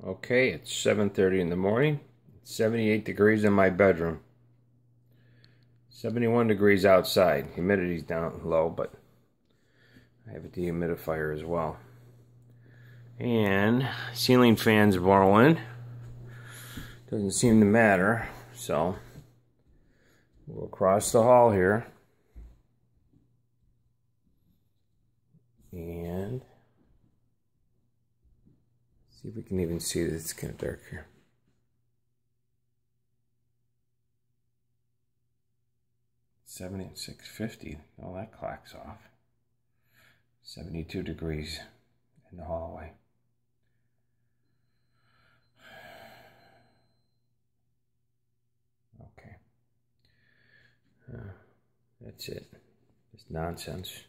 Okay, it's 7:30 in the morning. It's 78 degrees in my bedroom. 71 degrees outside. Humidity's down low, but I have a dehumidifier as well. And ceiling fans blowing. Doesn't seem to matter, so we'll cross the hall here. And see if we can even see this. It's kind of dark here. Seventy and 650. Oh, that clock's off. 72 degrees in the hallway. Okay. That's it. Just nonsense.